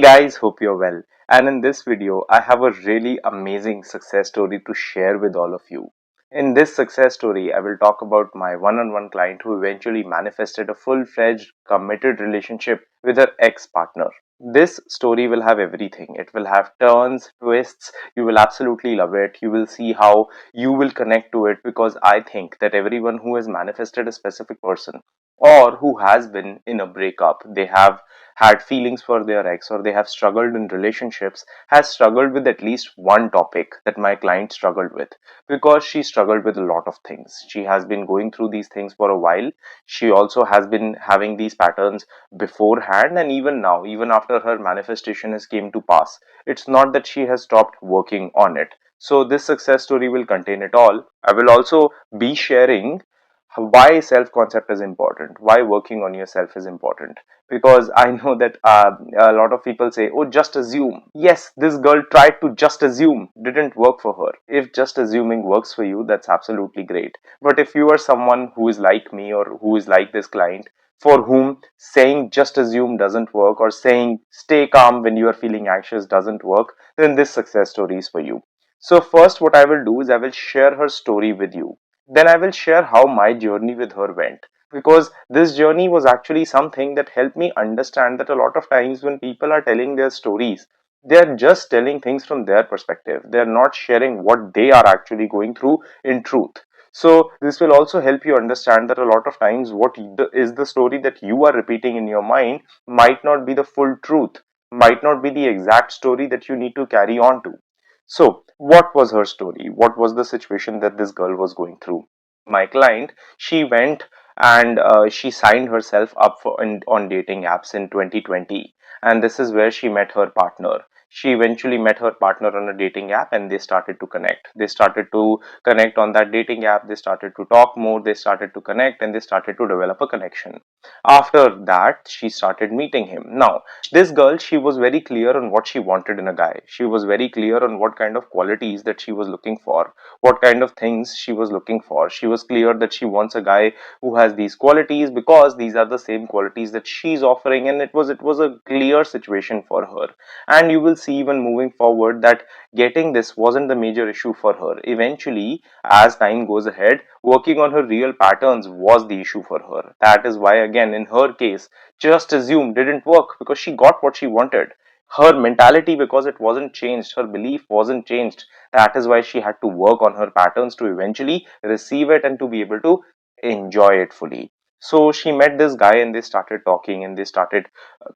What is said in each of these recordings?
Guys, hope you're well. And in this video, I have a really amazing success story to share with all of you. In this success story, I will talk about my one-on-one client who eventually manifested a full-fledged, committed relationship with her ex-partner. This story will have everything. It will have turns, twists. You will absolutely love it. You will see how you will connect to it because I think that everyone who has manifested a specific person or who has been in a breakup, they have had feelings for their ex or they have struggled in relationships has struggled with at least one topic that my client struggled with, because she struggled with a lot of things. She has been going through these things for a while. She also has been having these patterns beforehand, and even now, even after her manifestation has came to pass, it's not that she has stopped working on it. So this success story will contain it all. I will also be sharing why self concept is important, why working on yourself is important, because I know that a lot of people say, oh, just assume. Yes, this girl tried to just assume, didn't work for her. If just assuming works for you, that's absolutely great. But if you are someone who is like me or who is like this client, for whom saying just assume doesn't work, or saying stay calm when you are feeling anxious doesn't work, then this success story is for you. So first, what I will do is I will share her story with you. Then I will share how my journey with her went, because this journey was actually something that helped me understand that a lot of times when people are telling their stories, they are just telling things from their perspective. They are not sharing what they are actually going through in truth. So this will also help you understand that a lot of times what is the story that you are repeating in your mind might not be the full truth, might not be the exact story that you need to carry on to. So what was her story? What was the situation that this girl was going through? My client, she went and she signed herself up on dating apps in 2020, and this is where she met her partner. She eventually met her partner on a dating app and they started to connect. They started to connect on that dating app. They started to talk more. They started to connect and they started to develop a connection. After that, she started meeting him. Now, this girl, she was very clear on what she wanted in a guy. She was very clear on what kind of qualities that she was looking for, what kind of things she was looking for. She was clear that she wants a guy who has these qualities because these are the same qualities that she's offering, and it was a clear situation for her. And you will see even moving forward that getting this wasn't the major issue for her. Eventually, as time goes ahead, working on her real patterns was the issue for her. That is why, again, in her case, just assume didn't work because she got what she wanted. Her mentality, because it wasn't changed, her belief wasn't changed. That is why she had to work on her patterns to eventually receive it and to be able to enjoy it fully. So she met this guy and they started talking and they started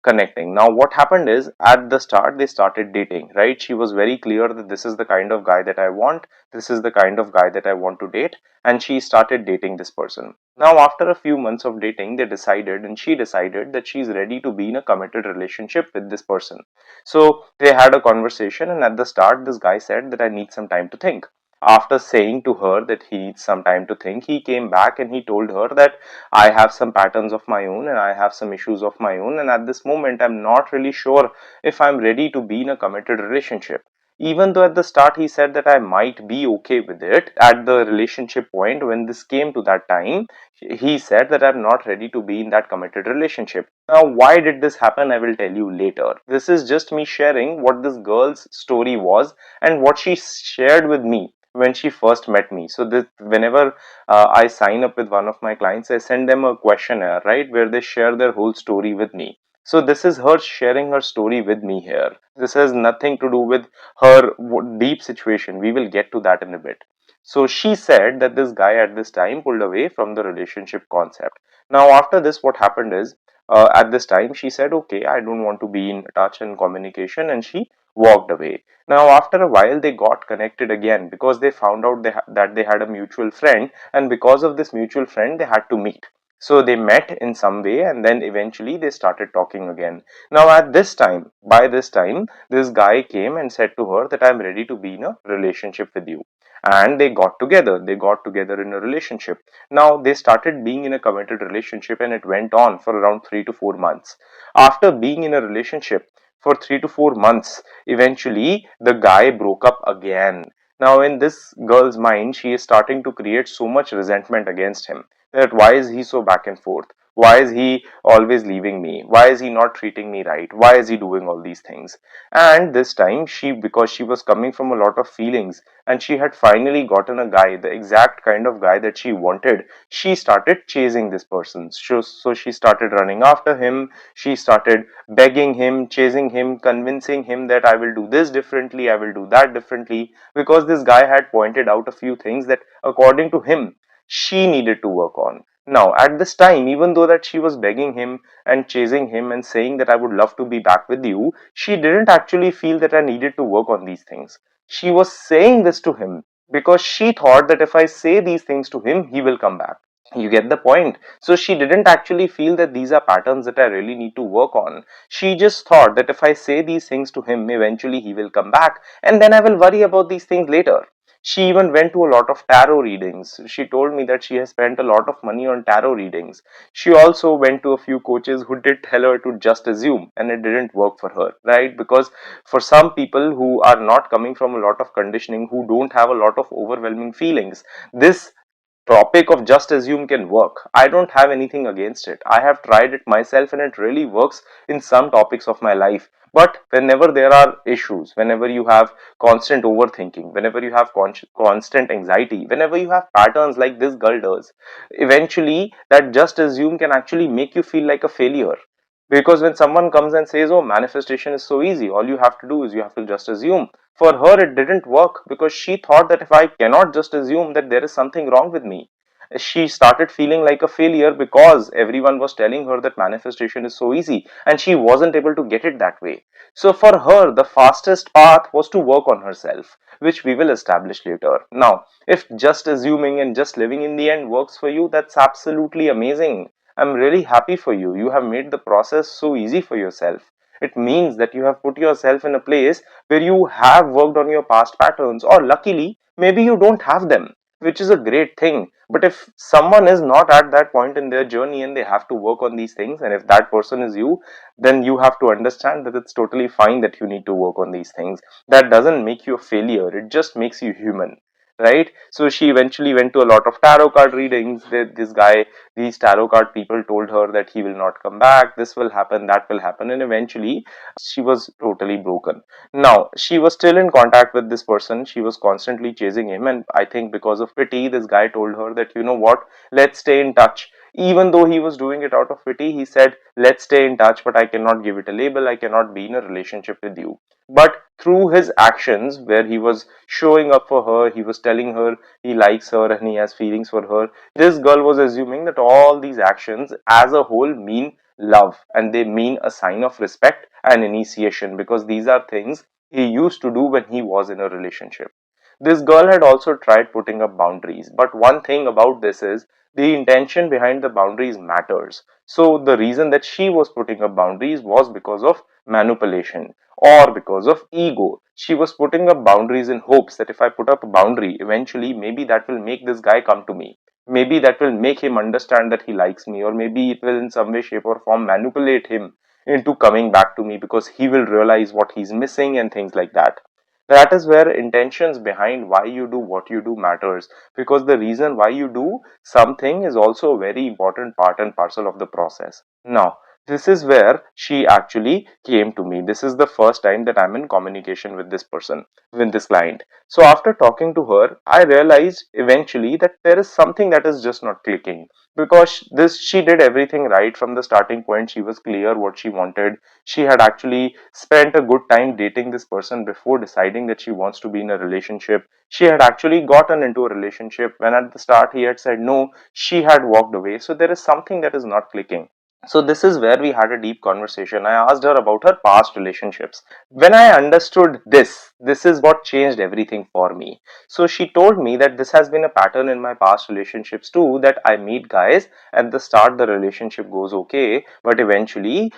connecting. Now, what happened is at the start, they started dating, right? She was very clear that this is the kind of guy that I want, this is the kind of guy that I want to date, and she started dating this person. Now, after a few months of dating, they decided and she decided that she's ready to be in a committed relationship with this person. So they had a conversation, and at the start, this guy said that I need some time to think. After saying to her that he needs some time to think, he came back and he told her that I have some patterns of my own and I have some issues of my own, and at this moment, I'm not really sure if I'm ready to be in a committed relationship. Even though at the start he said that I might be okay with it, at the relationship point when this came to that time, he said that I'm not ready to be in that committed relationship. Now, why did this happen? I will tell you later. This is just me sharing what this girl's story was and what she shared with me when she first met me. So this, whenever I sign up with one of my clients, I send them a questionnaire, right, where they share their whole story with me. So this is her sharing her story with me here. This has nothing to do with her deep situation. We will get to that in a bit. So she said that this guy at this time pulled away from the relationship concept. Now, after this, what happened is, at this time, she said, okay, I don't want to be in touch and communication, and she walked away. Now, after a while, they got connected again because they found out that they had a mutual friend, and because of this mutual friend, they had to meet. So they met in some way, and then eventually they started talking again. Now, at this time, by this time, this guy came and said to her that I'm ready to be in a relationship with you. And they got together. They got together in a relationship. Now, they started being in a committed relationship, and it went on for around 3 to 4 months. After being in a relationship for 3 to 4 months, eventually the guy broke up again. Now, in this girl's mind, she is starting to create so much resentment against him. that why is he so back and forth? Why is he always leaving me? Why is he not treating me right? Why is he doing all these things? And this time, because she was coming from a lot of feelings and she had finally gotten a guy, the exact kind of guy that she wanted, she started chasing this person. So she started running after him. She started begging him, chasing him, convincing him that I will do this differently, I will do that differently, because this guy had pointed out a few things that, according to him, she needed to work on. Now, at this time, even though that she was begging him and chasing him and saying that I would love to be back with you, she didn't actually feel that I needed to work on these things. She was saying this to him because she thought that if I say these things to him, he will come back. You get the point? So she didn't actually feel that these are patterns that I really need to work on. She just thought that if I say these things to him, eventually he will come back and then I will worry about these things later. She even went to a lot of tarot readings. She told me that she has spent a lot of money on tarot readings. She also went to a few coaches who did tell her to just assume, and it didn't work for her, right? Because for some people who are not coming from a lot of conditioning, who don't have a lot of overwhelming feelings, this topic of just assume can work. I don't have anything against it. I have tried it myself and it really works in some topics of my life. But whenever there are issues, whenever you have constant overthinking, whenever you have constant anxiety, whenever you have patterns like this girl does, eventually that just assume can actually make you feel like a failure. Because when someone comes and says, oh, manifestation is so easy, all you have to do is you have to just assume. For her, it didn't work because she thought that if I cannot just assume, that there is something wrong with me. She started feeling like a failure because everyone was telling her that manifestation is so easy and she wasn't able to get it that way. So for her, the fastest path was to work on herself, which we will establish later. Now, if just assuming and just living in the end works for you, that's absolutely amazing. I'm really happy for you. You have made the process so easy for yourself. It means that you have put yourself in a place where you have worked on your past patterns, or luckily, maybe you don't have them, which is a great thing. But if someone is not at that point in their journey and they have to work on these things, and if that person is you, then you have to understand that it's totally fine that you need to work on these things. That doesn't make you a failure, it just makes you human. Right? So she eventually went to a lot of tarot card readings. This guy, these tarot card people told her that he will not come back, this will happen, that will happen, and eventually she was totally broken. Now, she was still in contact with this person. She was constantly chasing him, and I think because of pity, this guy told her that, you know what, let's stay in touch. Even though he was doing it out of pity, he said, let's stay in touch, but I cannot give it a label. I cannot be in a relationship with you. But through his actions, where he was showing up for her, he was telling her he likes her and he has feelings for her, this girl was assuming that all these actions as a whole mean love and they mean a sign of respect and initiation, because these are things he used to do when he was in a relationship. This girl had also tried putting up boundaries, but one thing about this is the intention behind the boundaries matters. So the reason that she was putting up boundaries was because of manipulation or because of ego. She was putting up boundaries in hopes that if I put up a boundary, eventually maybe that will make this guy come to me. Maybe that will make him understand that he likes me, or maybe it will in some way, shape, or form manipulate him into coming back to me because he will realize what he's missing and things like that. That is where intentions behind why you do what you do matters, because the reason why you do something is also a very important part and parcel of the process. Now, this is where she actually came to me. This is the first time that I'm in communication with this person, with this client. So after talking to her, I realized eventually that there is something that is just not clicking, because this she did everything right from the starting point. She was clear what she wanted. She had actually spent a good time dating this person before deciding that she wants to be in a relationship. She had actually gotten into a relationship when at the start he had said no. She had walked away. So there is something that is not clicking. So this is where we had a deep conversation. I asked her about her past relationships. When I understood this is what changed everything for me. So she told me that this has been a pattern in my past relationships too, that I meet guys at the start, the relationship goes okay, but eventually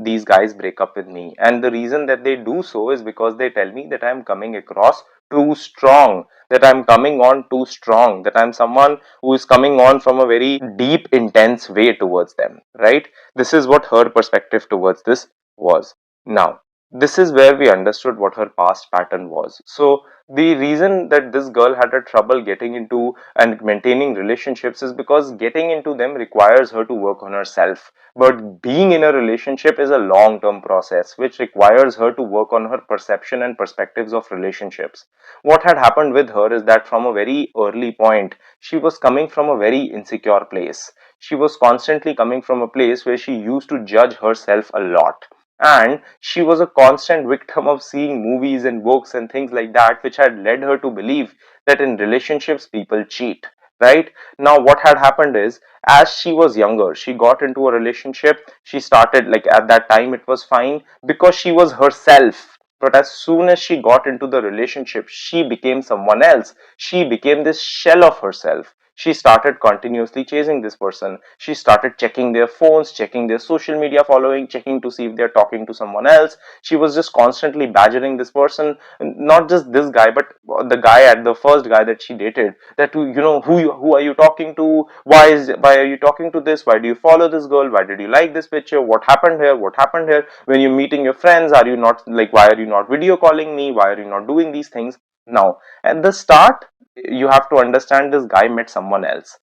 these guys break up with me. And the reason that they do so is because they tell me that I'm coming across too strong, that I'm coming on too strong, that I'm someone who is coming on from a very deep, intense way towards them, right? This is what her perspective towards this was. Now, This is where we understood what her past pattern was. So the reason that this girl had a trouble getting into and maintaining relationships is because getting into them requires her to work on herself. But being in a relationship is a long term process which requires her to work on her perception and perspectives of relationships. What had happened with her is that from a very early point, she was coming from a very insecure place. She was constantly coming from a place where she used to judge herself a lot, and she was a constant victim of seeing movies and books and things like that, which had led her to believe that in relationships people cheat. Right now, what had happened is, as she was younger, she got into a relationship. She started, like, at that time, it was fine because she was herself. But as soon as she got into the relationship, she became someone else. She became this shell of herself. She started continuously chasing this person. She started checking their phones, checking their social media following, checking to see if they're talking to someone else. She was just constantly badgering this person, not just this guy, but the guy at the first guy that she dated. That, who are you talking to? Why are you talking to this? Why do you follow this girl? Why did you like this picture? What happened here? What happened here? When you're meeting your friends, are you not, like, why are you not video calling me? Why are you not doing these things? Now, at the start, you have to understand this guy met someone else.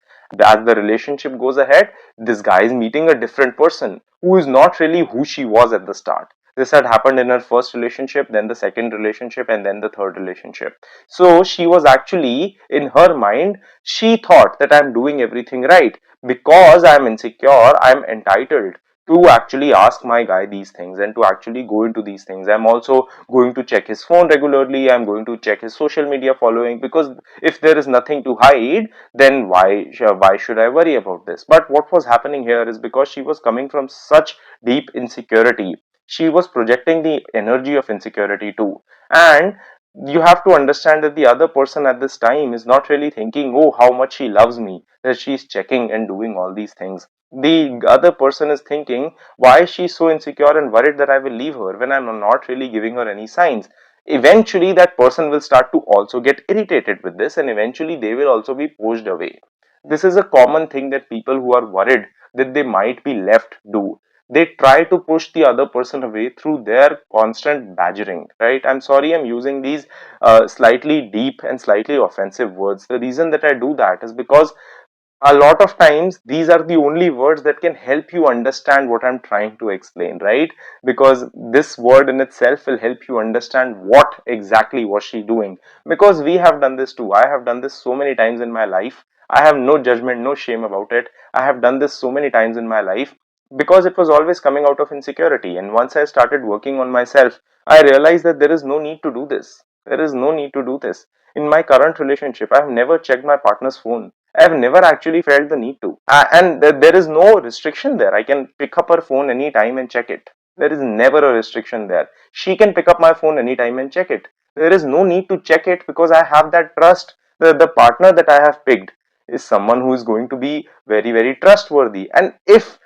As the relationship goes ahead, this guy is meeting a different person who is not really who she was at the start. This had happened in her first relationship, then the second relationship, and then the third relationship. So she was actually, in her mind, she thought that I'm doing everything right because I'm insecure, I'm entitled to actually ask my guy these things and to actually go into these things. I'm also going to check his phone regularly. I'm going to check his social media following, because if there is nothing to hide, then why should I worry about this? But what was happening here is, because she was coming from such deep insecurity, she was projecting the energy of insecurity too. And you have to understand that the other person at this time is not really thinking, oh, how much she loves me, that she's checking and doing all these things. The other person is thinking, why is she so insecure and worried that I will leave her when I'm not really giving her any signs? Eventually, that person will start to also get irritated with this, and eventually they will also be pushed away. This is a common thing that people who are worried that they might be left do. They try to push the other person away through their constant badgering. Right, I'm sorry, I'm using these slightly deep and slightly offensive words. The reason that I do that is because a lot of times these are the only words that can help you understand what I'm trying to explain, right? Because this word in itself will help you understand what exactly was she doing. Because we have done this too. I have done this so many times in my life. I have no judgment, no shame about it. I have done this so many times in my life because it was always coming out of insecurity. And once I started working on myself, I realized that there is no need to do this. There is no need to do this. In my current relationship, I have never checked my partner's phone. I have never actually felt the need to. And there is no restriction there. I can pick up her phone anytime and check it. There is never a restriction there. She can pick up my phone anytime and check it. There is no need to check it because I have that trust. The partner that I have picked is someone who is going to be very, very trustworthy. And if,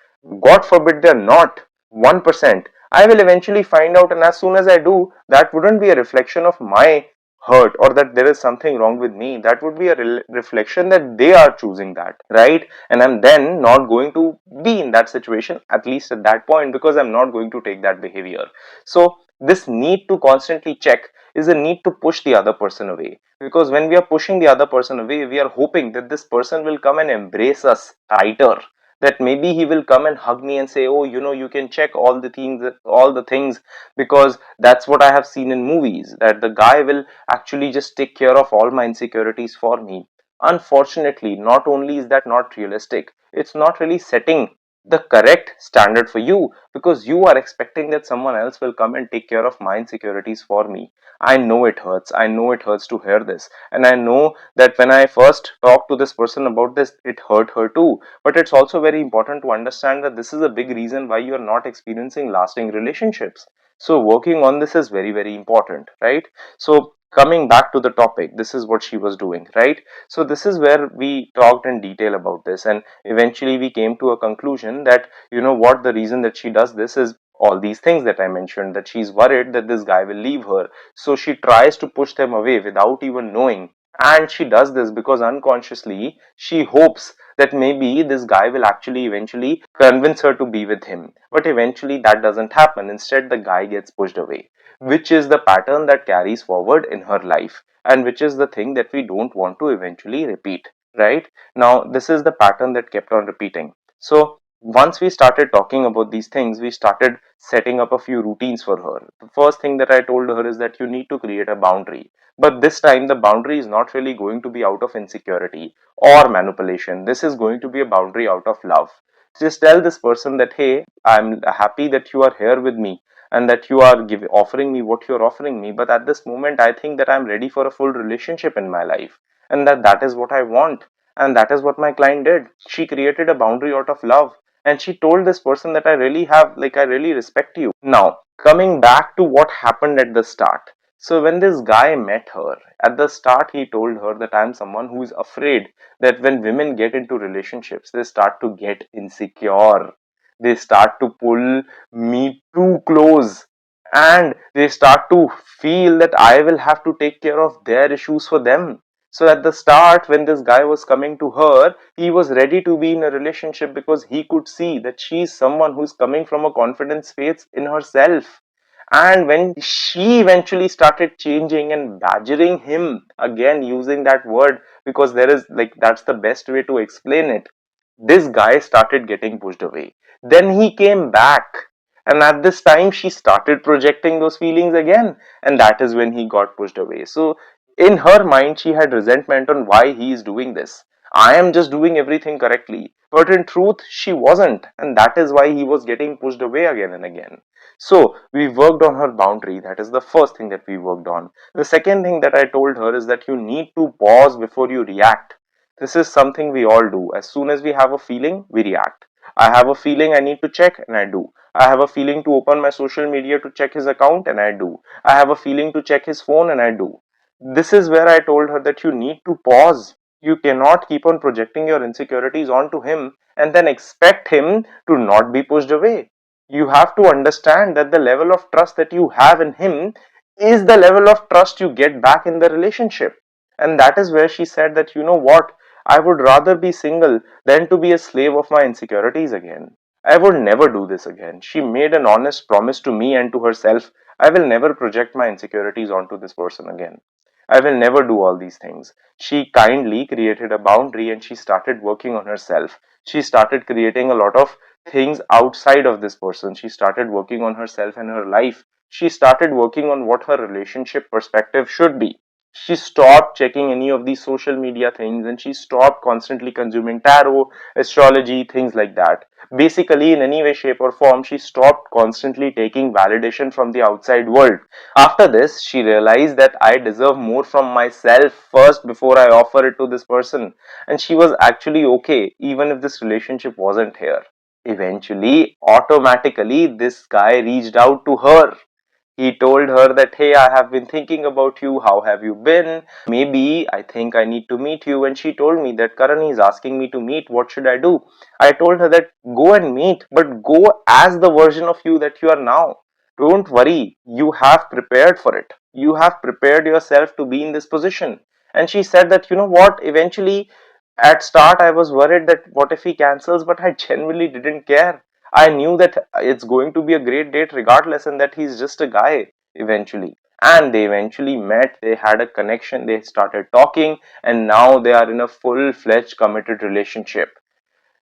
God forbid, they're not 1%, I will eventually find out. And as soon as I do, that wouldn't be a reflection of my hurt or that there is something wrong with me. That would be a reflection that they are choosing that, right? And I'm then not going to be in that situation, at least at that point, because I'm not going to take that behavior. So this need to constantly check is a need to push the other person away, because when we are pushing the other person away, we are hoping that this person will come and embrace us tighter, that maybe he will come and hug me and say, oh, you can check all the things, because that's what I have seen in movies, that the guy will actually just take care of all my insecurities for me. Unfortunately, not only is that not realistic, it's not really setting the correct standard for you, because you are expecting that someone else will come and take care of my insecurities for me. I know it hurts. I know it hurts to hear this. And I know that when I first talked to this person about this, it hurt her too. But it's also very important to understand that this is a big reason why you are not experiencing lasting relationships. So working on this is very, very important, right? So coming back to the topic, this is what she was doing, right? So this is where we talked in detail about this, and eventually we came to a conclusion that, what, the reason that she does this is all these things that I mentioned, that she's worried that this guy will leave her. So she tries to push them away without even knowing. And she does this because unconsciously she hopes that maybe this guy will actually eventually convince her to be with him. But eventually that doesn't happen. Instead, the guy gets pushed away, which is the pattern that carries forward in her life, and which is the thing that we don't want to eventually repeat. Right now, this is the pattern that kept on repeating. So, once we started talking about these things, we started setting up a few routines for her. The first thing that I told her is that you need to create a boundary, but this time, the boundary is not really going to be out of insecurity or manipulation. This is going to be a boundary out of love. Just tell this person that, hey, I'm happy that you are here with me and that you are offering me what you're offering me. But at this moment, I think that I'm ready for a full relationship in my life, and that is what I want. And that is what my client did. She created a boundary out of love. And she told this person that I really respect you. Now, coming back to what happened at the start. So when this guy met her, at the start he told her that I'm someone who is afraid that when women get into relationships, they start to get insecure. They start to pull me too close and they start to feel that I will have to take care of their issues for them. So at the start, when this guy was coming to her, he was ready to be in a relationship because he could see that she's someone who's coming from a confidence phase in herself. And when she eventually started changing and badgering him, again using that word because there is like that's the best way to explain it, this guy started getting pushed away. Then he came back, and at this time she started projecting those feelings again, and that is when he got pushed away. So in her mind she had resentment on why he is doing this. I am just doing everything correctly, but in truth she wasn't, and that is why he was getting pushed away again and again. So we worked on her boundary. That is the first thing that we worked on. The second thing that I told her is that you need to pause before you react. This is something we all do. As soon as we have a feeling, we react. I have a feeling I need to check, and I do. I have a feeling to open my social media to check his account, and I do. I have a feeling to check his phone, and I do. This is where I told her that you need to pause. You cannot keep on projecting your insecurities onto him and then expect him to not be pushed away. You have to understand that the level of trust that you have in him is the level of trust you get back in the relationship. And that is where she said that, you know what, I would rather be single than to be a slave of my insecurities again. I would never do this again. She made an honest promise to me and to herself. I will never project my insecurities onto this person again. I will never do all these things. She kindly created a boundary and she started working on herself. She started creating a lot of things outside of this person. She started working on herself and her life. She started working on what her relationship perspective should be. She stopped checking any of these social media things and she stopped constantly consuming tarot, astrology, things like that. Basically, in any way, shape, or form, she stopped constantly taking validation from the outside world. After this, she realized that I deserve more from myself first before I offer it to this person. And she was actually okay, even if this relationship wasn't here. Eventually, automatically, this guy reached out to her. He told her that, hey, I have been thinking about you. How have you been? Maybe I think I need to meet you. And she told me that Karan is asking me to meet. What should I do? I told her that go and meet, but go as the version of you that you are now. Don't worry. You have prepared for it. You have prepared yourself to be in this position. And she said that, you know what? Eventually, at start, I was worried that what if he cancels, but I genuinely didn't care. I knew that it's going to be a great date regardless, and that he's just a guy eventually. And they eventually met, they had a connection, they started talking, and now they are in a full fledged committed relationship.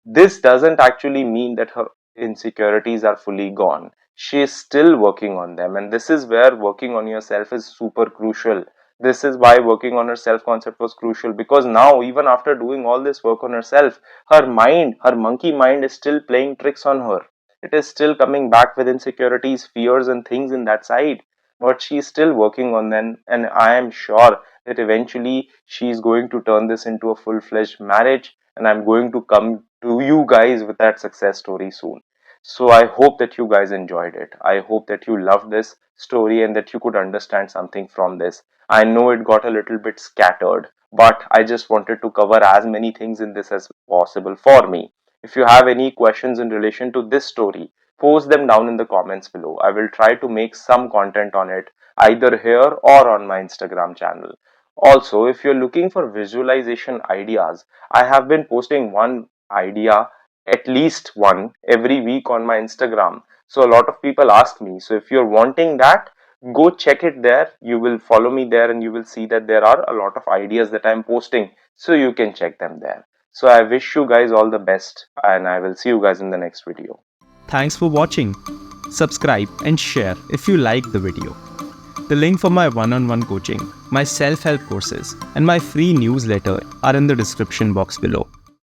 This doesn't actually mean that her insecurities are fully gone. She is still working on them, and this is where working on yourself is super crucial. This is why working on her self concept was crucial, because now, even after doing all this work on herself, her mind, her monkey mind, is still playing tricks on her. It is still coming back with insecurities, fears, and things in that side. But she is still working on them, and I am sure that eventually she is going to turn this into a full fledged marriage, and I'm going to come to you guys with that success story soon. So I hope that you guys enjoyed it. I hope that you loved this story and that you could understand something from this. I know it got a little bit scattered, but I just wanted to cover as many things in this as possible for me. If you have any questions in relation to this story, post them down in the comments below. I will try to make some content on it either here or on my Instagram channel. Also, if you're looking for visualization ideas, I have been posting one idea, at least one, every week on my Instagram. So a lot of people ask me. So if you're wanting that, go check it there. You will follow me there and you will see that there are a lot of ideas that I'm posting. So you can check them there. So I wish you guys all the best and I will see you guys in the next video. Thanks for watching. Subscribe and share if you like the video. The link for my one-on-one coaching, my self-help courses, and my free newsletter are in the description box below.